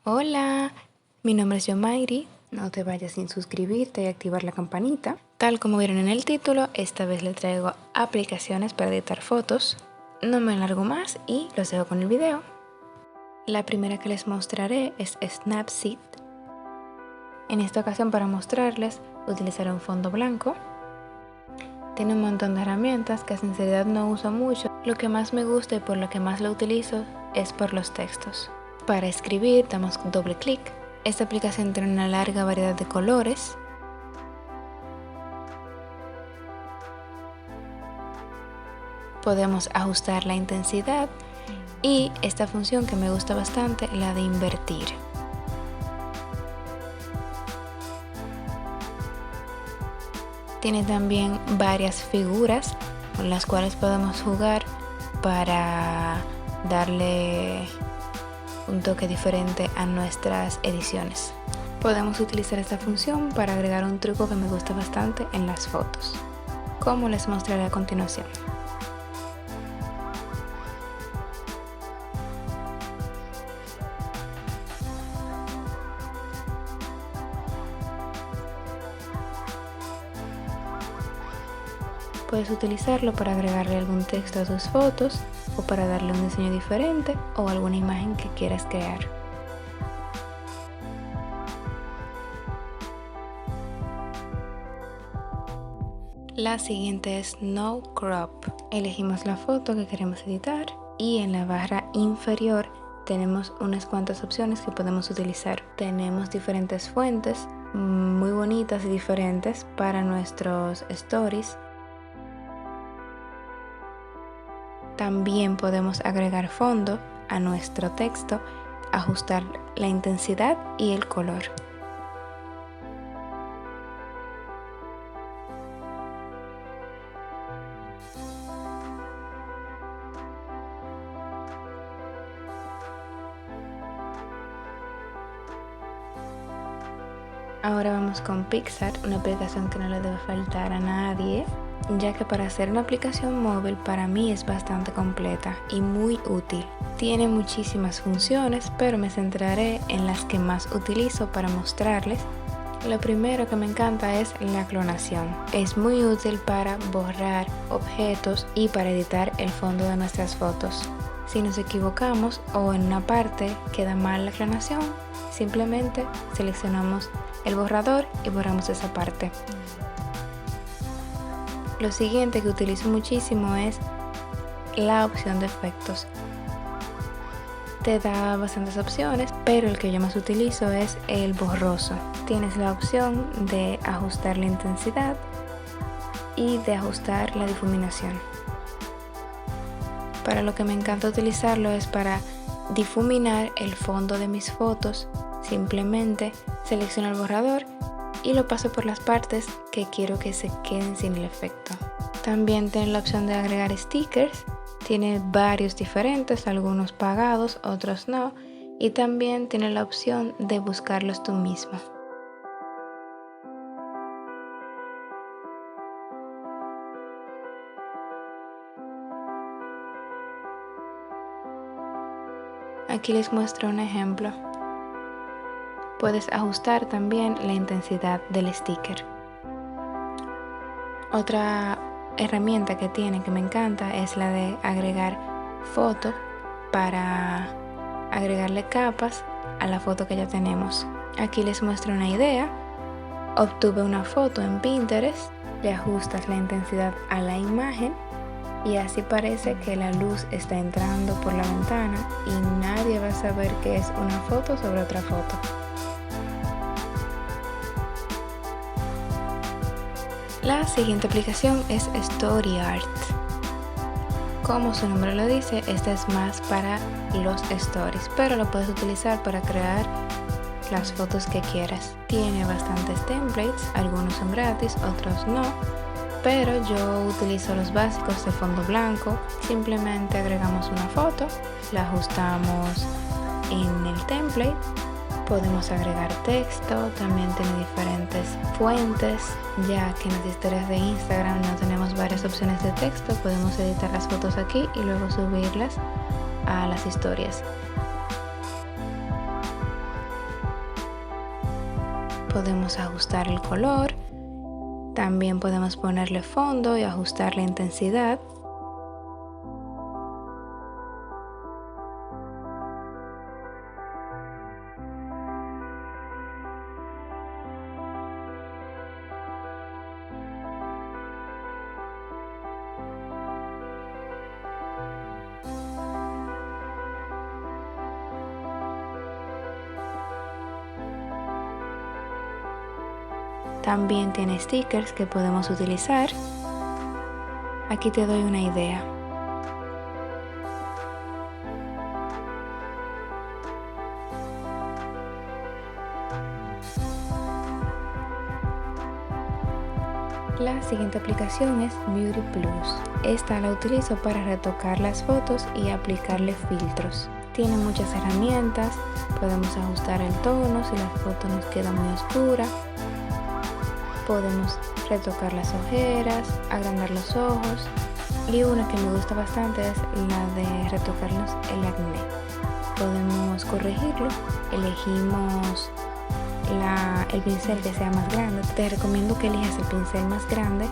Hola, mi nombre es Yomairi. No te vayas sin suscribirte y activar la campanita. Tal como vieron en el título, esta vez les traigo aplicaciones para editar fotos. No me alargo más y los dejo con el video. La primera que les mostraré es Snapseed. En esta ocasión, para mostrarles, utilizaré un fondo blanco. Tiene un montón de herramientas que en sinceridad no uso mucho. Lo que más me gusta y por lo que más lo utilizo es por los textos. Para escribir damos doble clic. Esta aplicación tiene una larga variedad de colores. Podemos ajustar la intensidad y esta función que me gusta bastante, la de invertir. Tiene también varias figuras con las cuales podemos jugar para darle un toque diferente a nuestras ediciones. Podemos utilizar esta función para agregar un truco que me gusta bastante en las fotos, como les mostraré a continuación. Puedes utilizarlo para agregarle algún texto a tus fotos o para darle un diseño diferente o alguna imagen que quieras crear. La siguiente es No Crop. Elegimos la foto que queremos editar y en la barra inferior tenemos unas cuantas opciones que podemos utilizar. Tenemos diferentes fuentes muy bonitas y diferentes para nuestros stories. También podemos agregar fondo a nuestro texto, ajustar la intensidad y el color. Ahora vamos con Pixar, una aplicación que no le debe faltar a nadie, ya que para hacer una aplicación móvil para mí es bastante completa y muy útil. Tiene muchísimas funciones, pero me centraré en las que más utilizo para mostrarles. Lo primero que me encanta es la clonación. Es muy útil para borrar objetos y para editar el fondo de nuestras fotos. Si nos equivocamos o en una parte queda mal la clonación, simplemente seleccionamos el borrador y borramos esa parte. Lo siguiente que utilizo muchísimo es la opción de efectos. Te da bastantes opciones, pero el que yo más utilizo es el borroso. Tienes la opción de ajustar la intensidad y de ajustar la difuminación. Para lo que me encanta utilizarlo es para difuminar el fondo de mis fotos. Simplemente selecciono el borrador y lo paso por las partes que quiero que se queden sin el efecto. También tiene la opción de agregar stickers. Tiene varios diferentes, algunos pagados, otros no. Y también tiene la opción de buscarlos tú mismo. Aquí les muestro un ejemplo. Puedes ajustar también la intensidad del sticker. Otra herramienta que tiene que me encanta es la de agregar foto para agregarle capas a la foto que ya tenemos. Aquí les muestro una idea. Obtuve una foto en Pinterest, le ajustas la intensidad a la imagen y así parece que la luz está entrando por la ventana y nadie va a saber que es una foto sobre otra foto. La siguiente aplicación es StoryArt. Como su nombre lo dice, esta es más para los stories, pero lo puedes utilizar para crear las fotos que quieras. Tiene bastantes templates, algunos son gratis, otros no, pero yo utilizo los básicos de fondo blanco. Simplemente agregamos una foto, la ajustamos en el template Podemos agregar texto, también tiene diferentes fuentes, ya que en las historias de Instagram no tenemos varias opciones de texto, podemos editar las fotos aquí y luego subirlas a las historias. Podemos ajustar el color, también podemos ponerle fondo y ajustar la intensidad. También tiene stickers que podemos utilizar. Aquí te doy una idea. La siguiente aplicación es Beauty Plus. Esta la utilizo para retocar las fotos y aplicarle filtros. Tiene muchas herramientas, podemos ajustar el tono si la foto nos queda muy oscura. Podemos retocar las ojeras, agrandar los ojos y una que me gusta bastante es la de retocarnos el acné. Podemos corregirlo, elegimos el pincel que sea más grande. Te recomiendo que elijas el pincel más grande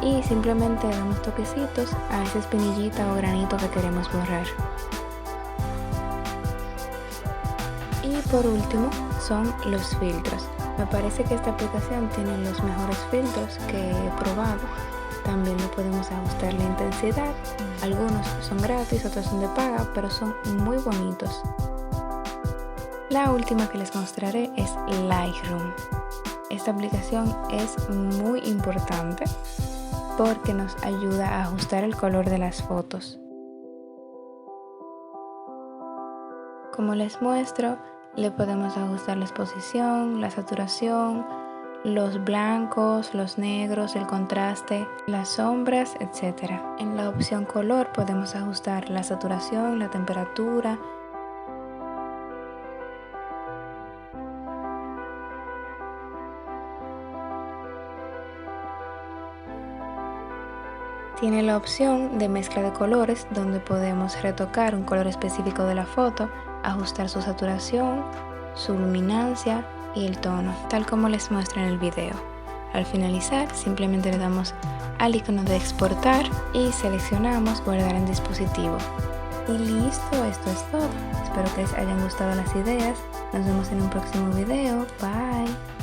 y simplemente damos toquecitos a esa espinillita o granito que queremos borrar. Y por último son los filtros. Me parece que esta aplicación tiene los mejores filtros que he probado. También le podemos ajustar la intensidad. Algunos son gratis, otros son de paga, pero son muy bonitos. La última que les mostraré es Lightroom. Esta aplicación es muy importante porque nos ayuda a ajustar el color de las fotos. Como les muestro, le podemos ajustar la exposición, la saturación, los blancos, los negros, el contraste, las sombras, etc. En la opción color podemos ajustar la saturación, la temperatura. Tiene la opción de mezcla de colores donde podemos retocar un color específico de la foto, ajustar su saturación, su luminancia y el tono, tal como les muestro en el video. Al finalizar, simplemente le damos al icono de exportar y seleccionamos guardar en dispositivo. Y listo, esto es todo. Espero que les hayan gustado las ideas. Nos vemos en un próximo video. Bye.